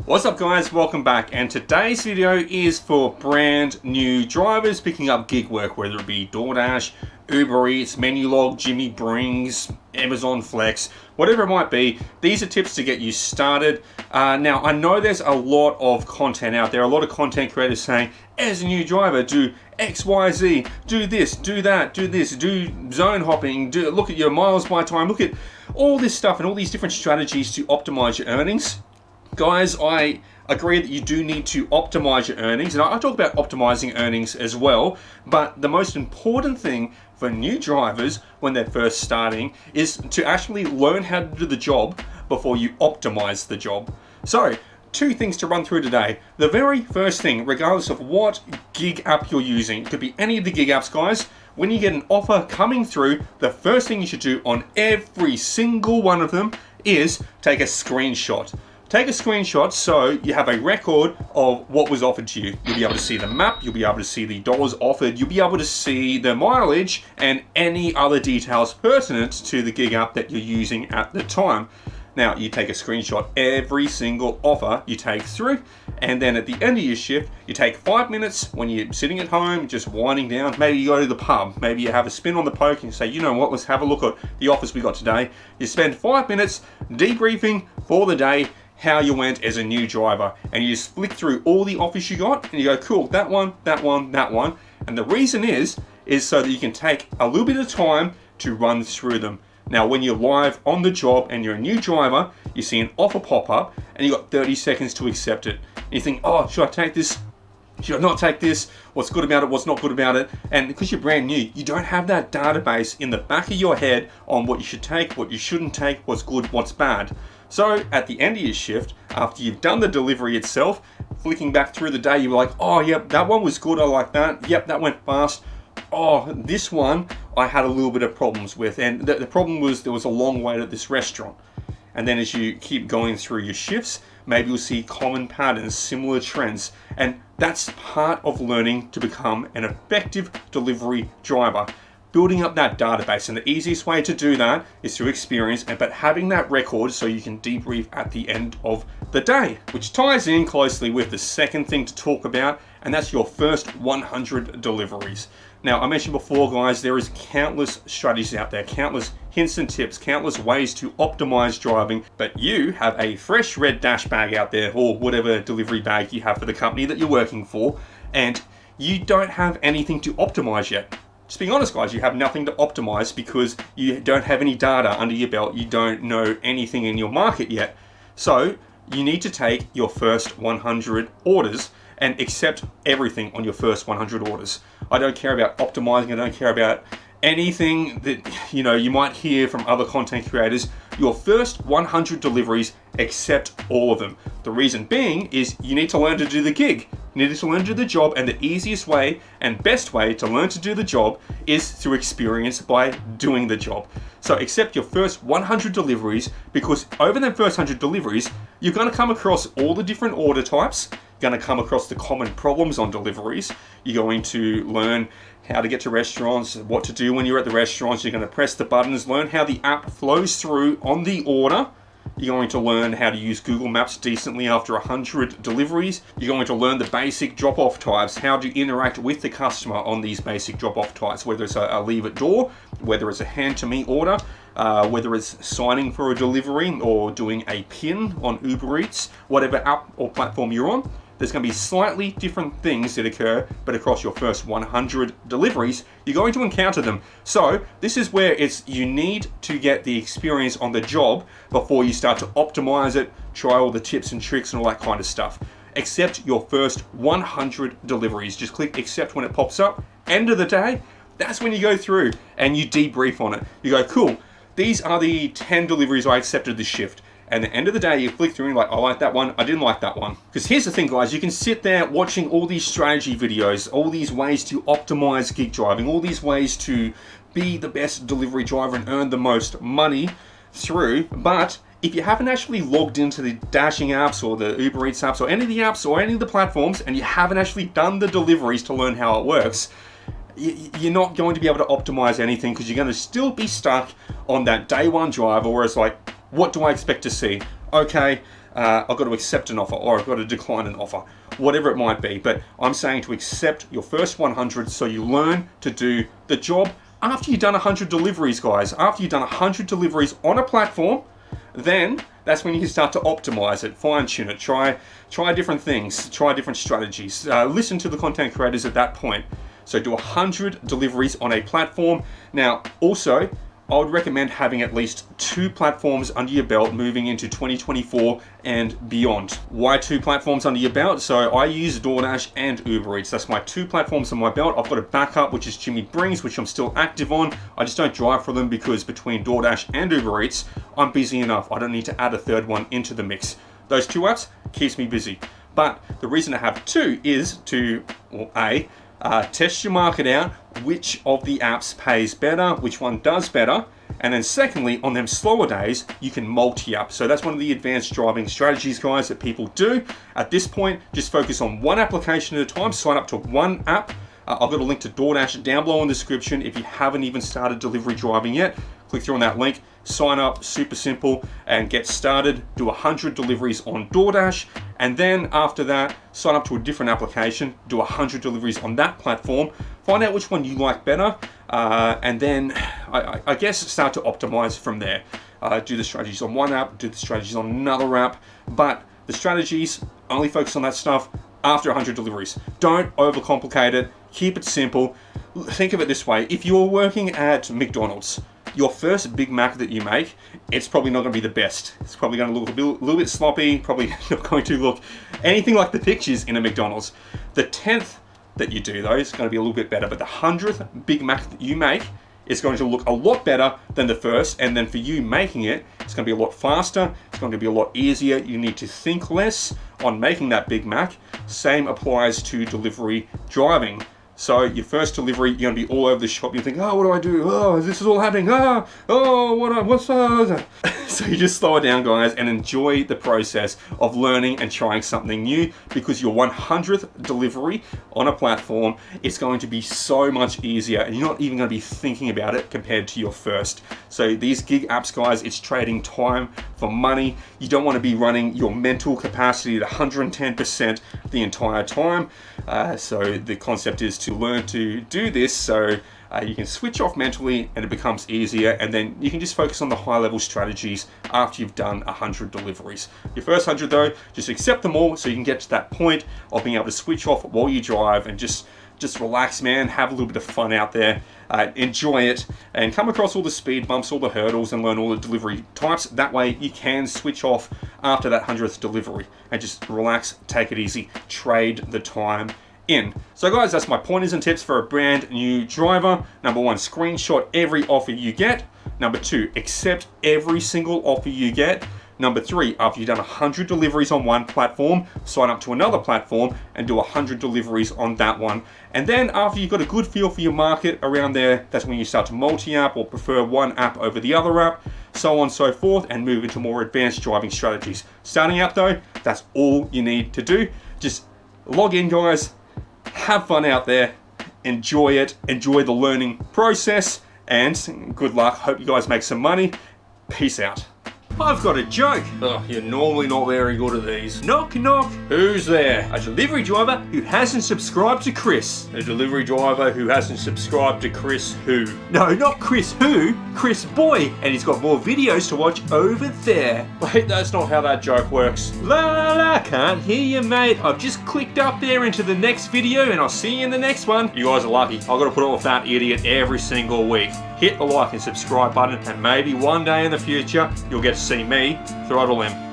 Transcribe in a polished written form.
What's up guys, welcome back, and today's video is for brand new drivers picking up gig work, whether it be Doordash, Uber Eats, Menulog, Jimmy Brings, Amazon Flex, whatever it might be. These are tips to get you started. Now I know there's a lot of content out there, a lot of content creators saying, as a new driver, do X, Y, Z, do this, do that, do this, do zone hopping, look at your miles by time, look at all this stuff and all these different strategies to optimize your earnings. Guys, I agree that you do need to optimize your earnings, and I talk about optimizing earnings as well, but the most important thing for new drivers when they're first starting is to actually learn how to do the job before you optimize the job. So, two things to run through today. The very first thing, regardless of what gig app you're using, it could be any of the gig apps, guys, when you get an offer coming through, the first thing you should do on every single one of them is take a screenshot. Take a screenshot so you have a record of what was offered to you. You'll be able to see the map, you'll be able to see the dollars offered, you'll be able to see the mileage and any other details pertinent to the gig app that you're using at the time. Now, you take a screenshot every single offer you take through, and then at the end of your shift, you take 5 minutes when you're sitting at home, just winding down. Maybe you go to the pub, maybe you have a spin on the poke and you say, you know what, let's have a look at the offers we got today. You spend 5 minutes debriefing for the day, how you went as a new driver, and you just flick through all the offers you got and you go, cool, that one, that one, that one. And the reason is so that you can take a little bit of time to run through them. Now, when you're live on the job and you're a new driver, you see an offer pop up and you got 30 seconds to accept it. And you think, oh, should I take this? Should I not take this? What's good about it? What's not good about it? And because you're brand new, you don't have that database in the back of your head on what you should take, what you shouldn't take, what's good, what's bad. So at the end of your shift, after you've done the delivery itself, flicking back through the day, you're like, oh, yep, that one was good. I like that. Yep, that went fast. Oh, this one I had a little bit of problems with. And the problem was there was a long wait at this restaurant. And then as you keep going through your shifts, maybe you'll see common patterns, similar trends. And that's part of learning to become an effective delivery driver. Building up that database, and the easiest way to do that is through experience, but having that record so you can debrief at the end of the day, which ties in closely with the second thing to talk about, and that's your first 100 deliveries. Now, I mentioned before, guys, there is countless strategies out there, countless hints and tips, countless ways to optimize driving, but you have a fresh red dash bag out there, or whatever delivery bag you have for the company that you're working for, and you don't have anything to optimize yet. Just being honest, guys, you have nothing to optimize because you don't have any data under your belt. You don't know anything in your market yet. So you need to take your first 100 orders and accept everything on your first 100 orders. I don't care about optimizing. I don't care about anything that you might hear from other content creators. Your first 100 deliveries, accept all of them. The reason being is you need to learn to do the gig. You need to learn to do the job, and the easiest way and best way to learn to do the job is through experience by doing the job. So accept your first 100 deliveries, because over the first 100 deliveries, you're going to come across all the different order types. You're going to come across the common problems on deliveries. You're going to learn how to get to restaurants, what to do when you're at the restaurants. You're going to press the buttons, learn how the app flows through on the order. You're going to learn how to use Google Maps decently after 100 deliveries. You're going to learn the basic drop-off types, how to interact with the customer on these basic drop-off types, whether it's a leave at door, whether it's a hand-to-me order, whether it's signing for a delivery or doing a PIN on Uber Eats, whatever app or platform you're on. There's going to be slightly different things that occur, but across your first 100 deliveries, you're going to encounter them. So this is where you need to get the experience on the job before you start to optimize it, try all the tips and tricks and all that kind of stuff. Accept your first 100 deliveries. Just click accept when it pops up. End of the day, that's when you go through and you debrief on it. You go, cool, these are the 10 deliveries I accepted this shift. And at the end of the day, you flick through and you're like, I like that one, I didn't like that one. Because here's the thing, guys, you can sit there watching all these strategy videos, all these ways to optimize gig driving, all these ways to be the best delivery driver and earn the most money through, but if you haven't actually logged into the dashing apps or the Uber Eats apps or any of the apps or any of the platforms, and you haven't actually done the deliveries to learn how it works, you're not going to be able to optimize anything, because you're going to still be stuck on that day one driver where it's like, what do I expect to see? Okay, I've got to accept an offer, or I've got to decline an offer, whatever it might be. But I'm saying to accept your first 100 so you learn to do the job after you've done 100 deliveries, guys. After you've done 100 deliveries on a platform, then that's when you can start to optimize it, fine tune it, try different things, try different strategies. Listen to the content creators at that point. So do 100 deliveries on a platform. Now, also, I would recommend having at least 2 platforms under your belt moving into 2024 and beyond. Why 2 platforms under your belt? So I use DoorDash and Uber Eats. That's my 2 platforms on my belt. I've got a backup, which is Jimmy Brings, which I'm still active on. I just don't drive for them because between DoorDash and Uber Eats, I'm busy enough. I don't need to add a third one into the mix. Those 2 apps keeps me busy. But the reason I have 2 is to, well, test your market out, which of the apps pays better, which one does better, and then secondly, on them slower days, you can multi-app. So that's one of the advanced driving strategies, guys, that people do. At this point, just focus on one application at a time, sign up to one app. I've got a link to DoorDash down below in the description. If you haven't even started delivery driving yet, click through on that link, sign up, super simple, and get started. Do 100 deliveries on DoorDash, and then after that, sign up to a different application, do 100 deliveries on that platform, find out which one you like better, and then I guess start to optimize from there. Do the strategies on one app, do the strategies on another app, but the strategies, only focus on that stuff after 100 deliveries. Don't overcomplicate it, keep it simple. Think of it this way, if you're working at McDonald's, your first Big Mac that you make, it's probably not going to be the best. It's probably going to look a little bit sloppy, probably not going to look anything like the pictures in a McDonald's. The 10th that you do though is going to be a little bit better, but the 100th Big Mac that you make is going to look a lot better than the first, and then for you making it, it's going to be a lot faster, it's going to be a lot easier, you need to think less on making that Big Mac. Same applies to delivery driving. So your first delivery, you're going to be all over the shop. You think, oh, what do I do? Oh, this is all happening. What's So you just slow it down, guys, and enjoy the process of learning and trying something new, because your 100th delivery on a platform is going to be so much easier, and you're not even going to be thinking about it compared to your first. So these gig apps, guys, it's trading time for money. You don't want to be running your mental capacity at 110% the entire time. So the concept is to learn to do this so you can switch off mentally and it becomes easier, and then you can just focus on the high level strategies after you've done 100 deliveries. Your first 100 though, just accept them all so you can get to that point of being able to switch off while you drive and just relax, man, have a little bit of fun out there, enjoy it, and come across all the speed bumps, all the hurdles, and learn all the delivery types. That way you can switch off after that 100th delivery and just relax, take it easy, trade the time in. So guys, that's my pointers and tips for a brand new driver. Number 1, screenshot every offer you get. Number 2, accept every single offer you get. Number 3, after you've done 100 deliveries on one platform, sign up to another platform and do 100 deliveries on that one. And then after you've got a good feel for your market around there, that's when you start to multi-app or prefer one app over the other app, so on and so forth, and move into more advanced driving strategies. Starting out though, that's all you need to do. Just log in, guys, have fun out there, enjoy it, enjoy the learning process, and good luck. Hope you guys make some money. Peace out. I've got a joke. Oh, you're normally not very good at these. Knock, knock. Who's there? A delivery driver who hasn't subscribed to Chris. A delivery driver who hasn't subscribed to Chris who? No, not Chris who. Chris Boy. And he's got more videos to watch over there. Wait, that's not how that joke works. La la la, can't hear you, mate. I've just clicked up there into the next video and I'll see you in the next one. You guys are lucky. I've got to put up with that idiot every single week. Hit the like and subscribe button, and maybe one day in the future you'll get to see me throttle him.